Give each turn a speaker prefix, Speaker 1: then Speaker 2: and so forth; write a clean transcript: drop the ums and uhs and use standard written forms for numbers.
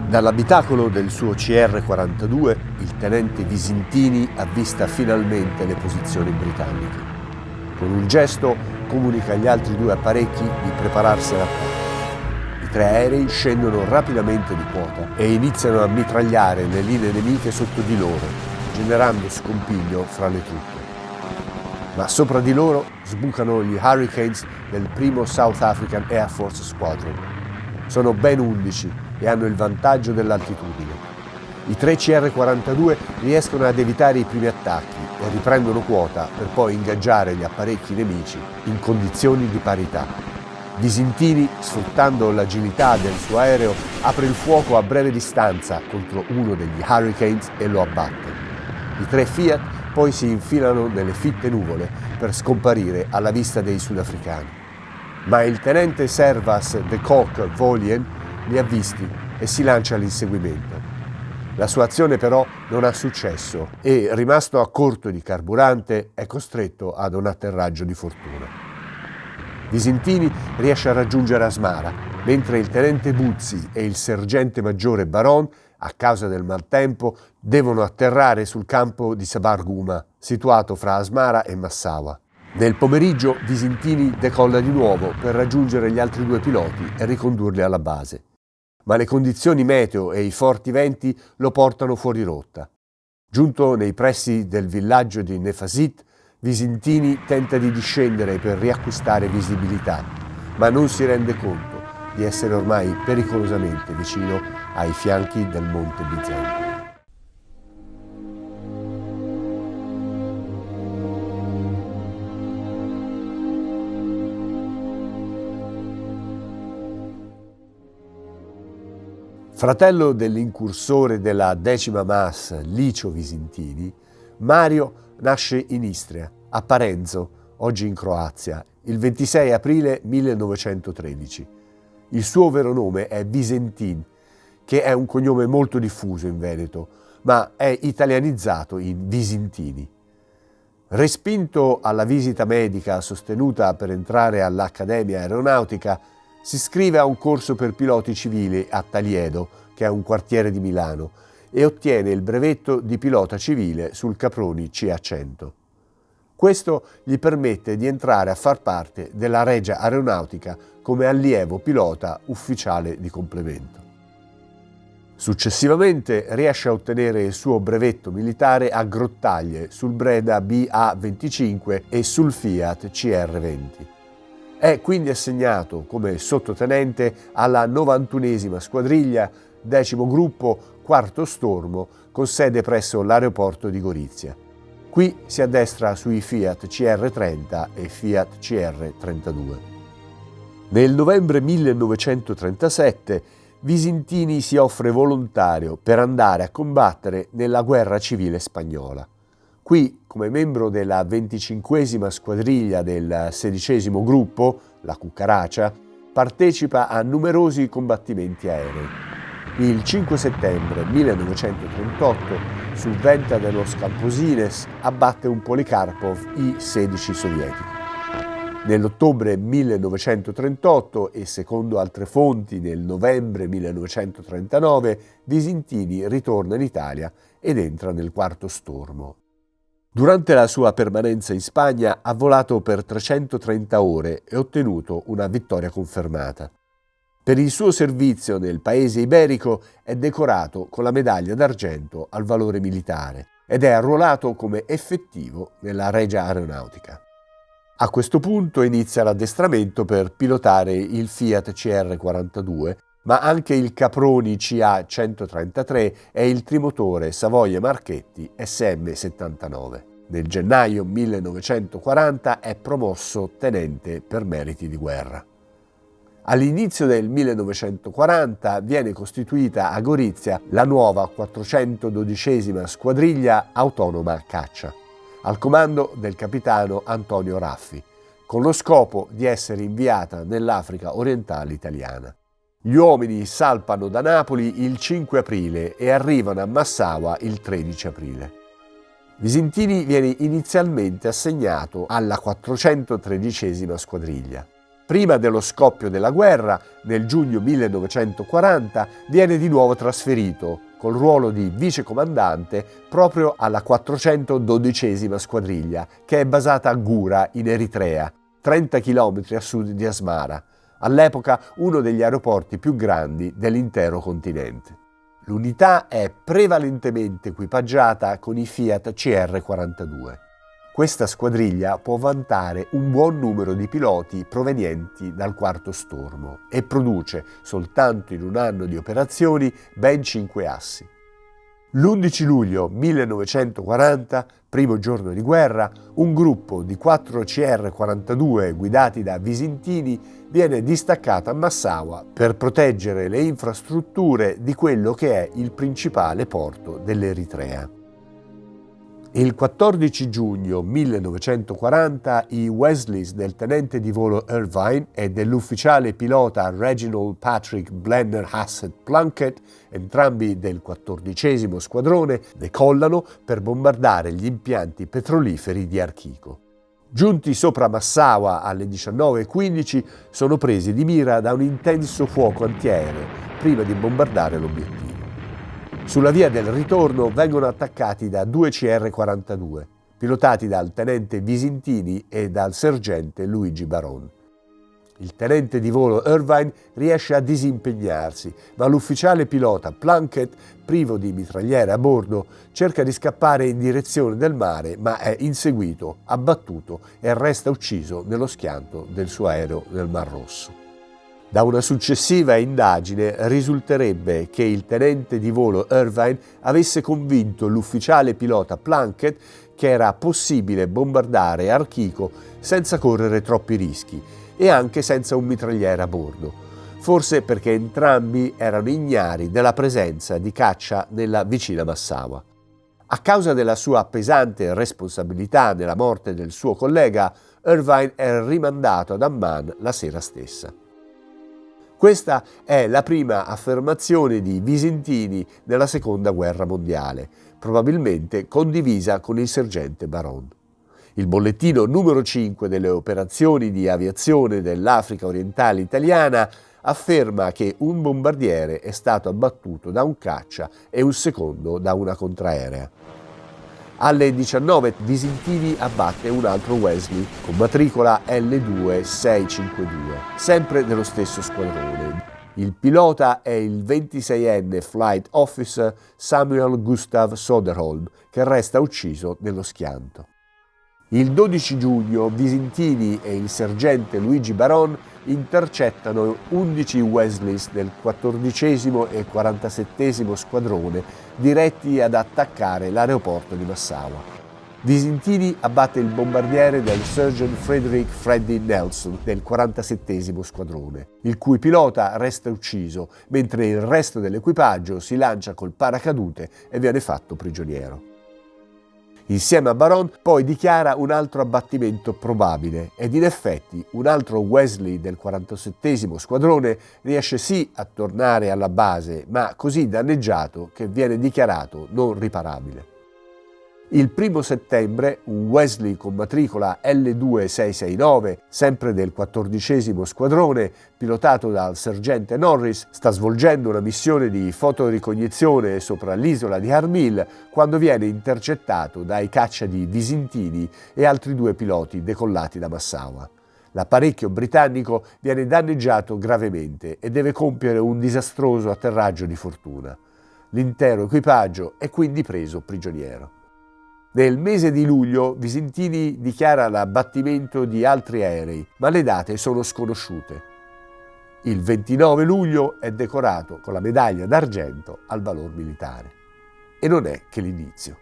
Speaker 1: Dall'abitacolo del suo CR-42 il tenente Visintini avvista finalmente le posizioni britanniche. Con un gesto comunica agli altri due apparecchi di prepararsi all'attacco. I tre aerei scendono rapidamente di quota e iniziano a mitragliare le linee nemiche sotto di loro, generando scompiglio fra le truppe. Ma sopra di loro sbucano gli Hurricanes del primo South African Air Force Squadron. Sono ben 11 e hanno il vantaggio dell'altitudine. I tre CR-42 riescono ad evitare i primi attacchi e riprendono quota per poi ingaggiare gli apparecchi nemici in condizioni di parità. Visintini, sfruttando l'agilità del suo aereo, apre il fuoco a breve distanza contro uno degli Hurricanes e lo abbatte. I tre Fiat poi si infilano nelle fitte nuvole per scomparire alla vista dei sudafricani. Ma il tenente Servas de Kock Volien li ha visti e si lancia all'inseguimento. La sua azione però non ha successo e, rimasto a corto di carburante, è costretto ad un atterraggio di fortuna. Visintini riesce a raggiungere Asmara, mentre il tenente Buzzi e il sergente maggiore Baron, a causa del maltempo, devono atterrare sul campo di Sabar Guma, situato fra Asmara e Massawa. Nel pomeriggio Visintini decolla di nuovo per raggiungere gli altri due piloti e ricondurli alla base. Ma le condizioni meteo e i forti venti lo portano fuori rotta. Giunto nei pressi del villaggio di Nefasit, Visintini tenta di discendere per riacquistare visibilità, ma non si rende conto di essere ormai pericolosamente vicino ai fianchi del Monte Bizente. Fratello dell'incursore della 10ª MAS Licio Visintini, Mario nasce in Istria, a Parenzo, oggi in Croazia, il 26 aprile 1913. Il suo vero nome è Visentin, che è un cognome molto diffuso in Veneto, ma è italianizzato in Visintini. Respinto alla visita medica sostenuta per entrare all'Accademia Aeronautica, si iscrive a un corso per piloti civili a Taliedo, che è un quartiere di Milano, e ottiene il brevetto di pilota civile sul Caproni CA100. Questo gli permette di entrare a far parte della Regia Aeronautica come allievo pilota ufficiale di complemento. Successivamente riesce a ottenere il suo brevetto militare a Grottaglie sul Breda BA25 e sul Fiat CR20. È quindi assegnato come sottotenente alla 91esima squadriglia, 10° gruppo, 4° stormo, con sede presso l'aeroporto di Gorizia. Qui si addestra sui Fiat CR30 e Fiat CR32. Nel novembre 1937 Visintini si offre volontario per andare a combattere nella guerra civile spagnola. Qui, come membro della 25esima squadriglia del 16° gruppo, la Cucaracha, partecipa a numerosi combattimenti aerei. Il 5 settembre 1938, sul Venta de los Camposines, abbatte un Polikarpov I-16 sovietico. Nell'ottobre 1938 e secondo altre fonti nel novembre 1939, Visintini ritorna in Italia ed entra nel 4° stormo. Durante la sua permanenza in Spagna ha volato per 330 ore e ottenuto una vittoria confermata. Per il suo servizio nel paese iberico è decorato con la medaglia d'argento al valore militare ed è arruolato come effettivo nella Regia Aeronautica. A questo punto inizia l'addestramento per pilotare il Fiat CR42, ma anche il Caproni CA133 e il trimotore Savoia Marchetti SM79. Nel gennaio 1940 è promosso tenente per meriti di guerra. All'inizio del 1940 viene costituita a Gorizia la nuova 412esima squadriglia autonoma caccia, al comando del capitano Antonio Raffi, con lo scopo di essere inviata nell'Africa orientale italiana. Gli uomini salpano da Napoli il 5 aprile e arrivano a Massawa il 13 aprile. Visintini viene inizialmente assegnato alla 413esima squadriglia. Prima dello scoppio della guerra, nel giugno 1940, viene di nuovo trasferito col ruolo di vicecomandante proprio alla 412esima squadriglia, che è basata a Gura in Eritrea, 30 km a sud di Asmara, all'epoca uno degli aeroporti più grandi dell'intero continente. L'unità è prevalentemente equipaggiata con i Fiat CR-42. Questa squadriglia può vantare un buon numero di piloti provenienti dal quarto stormo e produce, soltanto in un anno di operazioni, ben 5 assi. L'11 luglio 1940, primo giorno di guerra, un gruppo di 4 CR-42 guidati da visintini viene distaccato a Massawa per proteggere le infrastrutture di quello che è il principale porto dell'Eritrea. Il 14 giugno 1940 i Wesleys del tenente di volo Irvine e dell'ufficiale pilota Reginald Patrick Blennerhassett Plunkett, entrambi del 14° squadrone, decollano per bombardare gli impianti petroliferi di Archico. Giunti sopra Massawa alle 19:15 sono presi di mira da un intenso fuoco antiaereo prima di bombardare l'obiettivo. Sulla via del ritorno vengono attaccati da 2 CR-42, pilotati dal tenente Visintini e dal sergente Luigi Baron. Il tenente di volo Irvine riesce a disimpegnarsi, ma l'ufficiale pilota Plunkett, privo di mitragliere a bordo, cerca di scappare in direzione del mare, ma è inseguito, abbattuto e resta ucciso nello schianto del suo aereo nel Mar Rosso. Da una successiva indagine risulterebbe che il tenente di volo Irvine avesse convinto l'ufficiale pilota Plunkett che era possibile bombardare Archico senza correre troppi rischi e anche senza un mitragliere a bordo, forse perché entrambi erano ignari della presenza di caccia nella vicina Massawa. A causa della sua pesante responsabilità nella morte del suo collega, Irvine è rimandato ad Amman la sera stessa. Questa è la prima affermazione di Visintini nella Seconda Guerra Mondiale, probabilmente condivisa con il sergente Baron. Il bollettino numero 5 delle operazioni di aviazione dell'Africa orientale italiana afferma che un bombardiere è stato abbattuto da un caccia e un secondo da una contraerea. Alle 19 Visintini abbatte un altro Wesley con matricola L2652, sempre dello stesso squadrone. Il pilota è il 26enne Flight Officer Samuel Gustav Soderholm, che resta ucciso nello schianto. Il 12 giugno Visintini e il sergente Luigi Baron intercettano 11 Wesleys del 14° e 47° squadrone diretti ad attaccare l'aeroporto di Massawa. Visintini abbatte il bombardiere del Sergeant Frederick Freddy Nelson del 47° squadrone, il cui pilota resta ucciso, mentre il resto dell'equipaggio si lancia col paracadute e viene fatto prigioniero. Insieme a Baron poi dichiara un altro abbattimento probabile ed in effetti un altro Wesley del 47° squadrone riesce sì a tornare alla base, ma così danneggiato che viene dichiarato non riparabile. Il 1 settembre un Wesley con matricola L2669, sempre del 14° squadrone, pilotato dal sergente Norris, sta svolgendo una missione di fotoricognizione sopra l'isola di Armil quando viene intercettato dai caccia di Visintini e altri 2 piloti decollati da Massawa. L'apparecchio britannico viene danneggiato gravemente e deve compiere un disastroso atterraggio di fortuna. L'intero equipaggio è quindi preso prigioniero. Nel mese di luglio Visintini dichiara l'abbattimento di altri aerei, ma le date sono sconosciute. Il 29 luglio è decorato con la medaglia d'argento al valor militare. E non è che l'inizio.